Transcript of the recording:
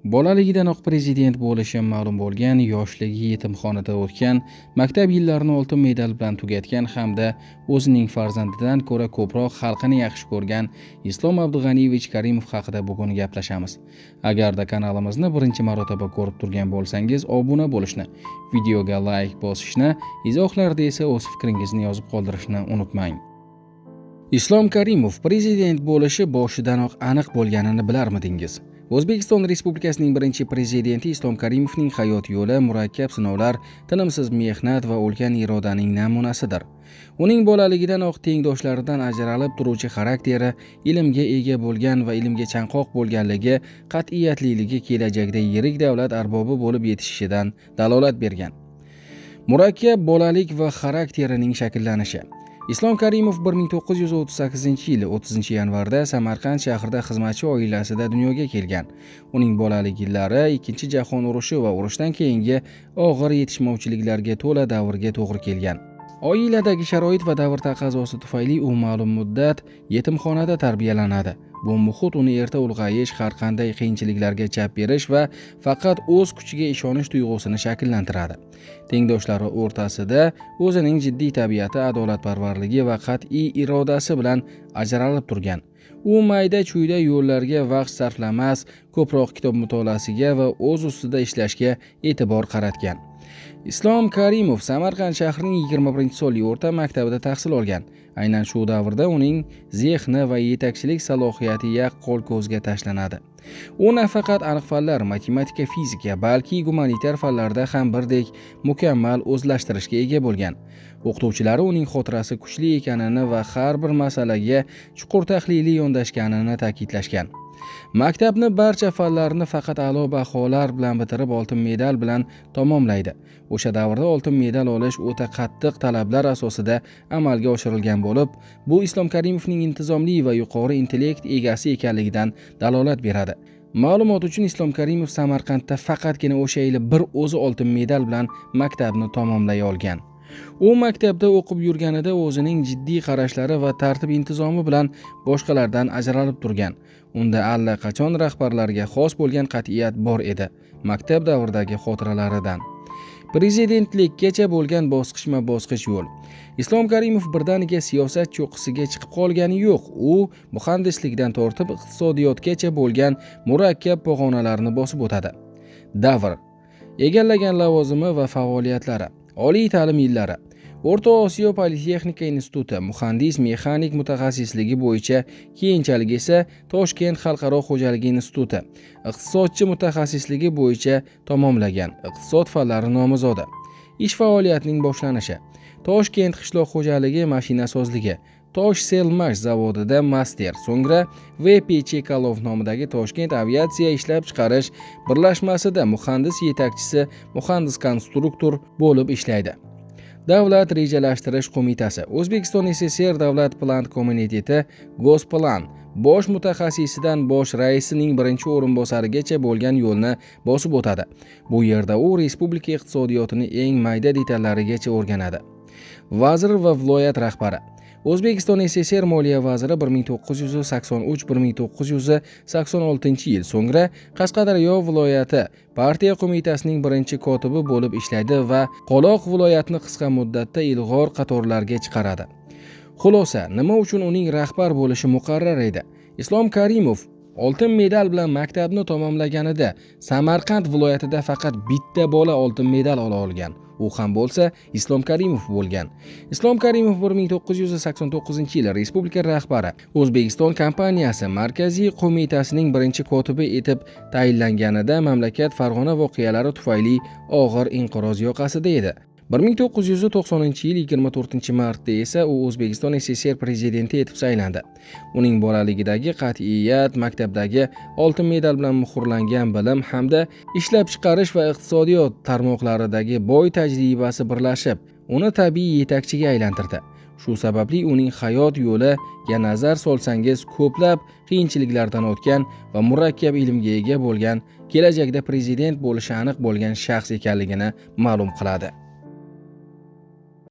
Bolaligidanoq prezident bo'lishi ma'lum bo'lgan, yoshligi yetimxonada o'tgan, maktab yillarini oltin medal bilan tugatgan hamda o'zining farzandidan ko'ra ko'proq xalqini yaxshi ko'rgan Islom Abdug'aniyevich Karimov haqida bugun gaplashamiz. Agarda kanalimizni birinchi marotaba ko'rib turgan bo'lsangiz, obuna bo'lishni, videoga like bosishni, izohlarda esa o'z fikringizni yozib qoldirishni unutmang. Islom Karimov prezident bo'lishi boshidanoq aniq bo'lganini bilarmidingiz? O'zbekiston Respublikasining birinchi prezidenti Islom Karimovning hayot yo'li murakkab sinovlar, tinimsiz mehnat va ulkan irodaning namunasidir. Uning bolaligidanoq tengdoshlaridan ajralib turuvchi xarakteri, ilmga ega bo'lgan va ilmga chanqoq bo'lganligi, qat'iyatliligi kelajakda yirik davlat arbobi bo'lib yetishishidan dalolat bergan. Murakkab bolalik va xarakterining shakllanishi. Islom Karimov 1938-yil 30-yanvarda Samarqand shahrida xizmatchi oilasida dunyoga kelgan. Uning bolalik yillari Ikkinchi jahon urushi va urushdan keyingi og'ir yetishmovchiliklarga to'la davrga to'g'ri kelgan. Oiladagi sharoit va davr taqozosi tufayli u ma'lum muddat yetimxonada tarbiyalanadi. Bu muhit uni erta ulg'ayish, har qanday qiyinchiliklarga chap berish va faqat o'z kuchiga ishonish tuyg'usini shakllantiradi. Tengdoshlari o'rtasida o'zining jiddiy tabiati, adolatparvarligi va qat'iy irodasi bilan ajralib turgan. U mayda-chuyda yo'llarga vaqt sarflamas, ko'proq kitob mutolaasiga va o'z ustida ishlashga e'tibor qaratgan. Islom Karimov Samarqand shahrining 21-sonli o'rta maktabida tahsil olgan. Aynan shu davrda uning zehni va yetakchilik salohiyati yaqqol ko'zga tashlanadi. U nafaqat aniq fanlar, matematika, fizika, balki gumanitar fanlarda ham birdek mukammal o'zlashtirishga ega bo'lgan. O'qituvchilari uning xotirasi kuchli ekanini va har bir masalaga chuqur tahliliy yondashganini ta'kidlashgan. Maktabni barcha fanlarni faqat a'lo baholar bilan bitirib, oltin medal bilan tamomlaydi. O'sha davrda oltin medal olish o'ta qattiq talablar asosida amalga oshirilgan bo'lib, bu Islom Karimovning intizomli va yuqori intellekt egasi ekanligidan dalolat beradi. Ma'lumot uchun, Islom Karimov Samarqandda faqatgina o'sha yili bir o'zi oltin medal bilan maktabni tamomlay olgan. U maktabda o'qib yurganida o'zining jiddiy qarashlari va tartib intizomi bilan boshqalardan ajralib turgan. Unda allaqachon rahbarlarga xos bo'lgan qat'iyat bor edi. Maktab davridagi xotiralaridan prezidentlikkacha bo'lgan bosqichma-bosqich yo'l. Islom Karimov birdaniga siyosat cho'qqisiga chiqib qolgani yo'q. U muhandislikdan tortib iqtisodiyotgacha bo'lgan murakkab pog'onalarni bosib o'tadi. Davr, egallagan lavozimi va faoliyatlari. Oliy ta'lim yillari. O'rta Osiyo Politexnika instituti muhandis-mexanik mutaxassisligi bo'yicha, keyinchalik esa Toshkent xalqaro xo'jaligi instituti iqtisodchi mutaxassisligi bo'yicha tamomlagan. Iqtisod fanlari nomzodi. Ish faoliyatining boshlanishi. Toshkent qishloq xo'jaligi mashinasozligi, Toshselmash zavodida master, so'ngra VP Chekalov nomidagi Toshkent aviatsiya ishlab chiqarish birlashmasida muhandis yetakchisi, muhandis-konstruktor bo'lib ishlaydi. Davlat rejalashtirish qo'mitasi, O'zbekiston SSR Davlat plan komiteti, Gosplan bosh mutaxassisidan bosh raisining birinchi o'rinbosarigacha bo'lgan yo'lni bosib o'tadi. Bu yerda u respublika iqtisodiyotini eng mayda detallarigacha o'rganadi. Vazir va viloyat rahbari. O'zbekiston SSR Moliya vaziri 1983-1986-yil, so'ngra Qashqadaryo viloyati partiya qo'mitasining birinchi kotibi bo'lib ishlaydi va Qoloq viloyatni qisqa muddatda ilg'or qatorlarga chiqaradi. Xulosa, nima uchun uning rahbar bo'lishi muqarrar edi? Islom Karimov oltin medal bilan maktabni tamomlaganida Samarqand viloyatida faqat bitta bola oltin medal ola olgan. U ham bo'lsa Islom Karimov bo'lgan. Islom Karimov 1989-yil respublika rahbari, O'zbekiston kompaniyasi markaziy qo'mitasining birinchi kotibi etib tayinlanganida mamlakat Farg'ona voqealari tufayli og'ir inqiroz yoqasida edi. 1990-yil 24-martda esa u O'zbekiston SSR prezidenti etib saylandi. Uning bolaligidagi qat'iyat, maktabdagi oltin medal bilan muhrlangan bilim hamda ishlab chiqarish va iqtisodiyot tarmoqlaridagi boy tajribasi birlashib, uni tabiiy yetakchiga aylantirdi. Shu sababli uning hayot yo'liga nazar solsangiz, ko'plab qiyinchiliklardan o'tgan va murakkab ilmga ega bo'lgan, kelajakda prezident bo'lishi aniq bo'lgan shaxs ekanligini ma'lum qiladi.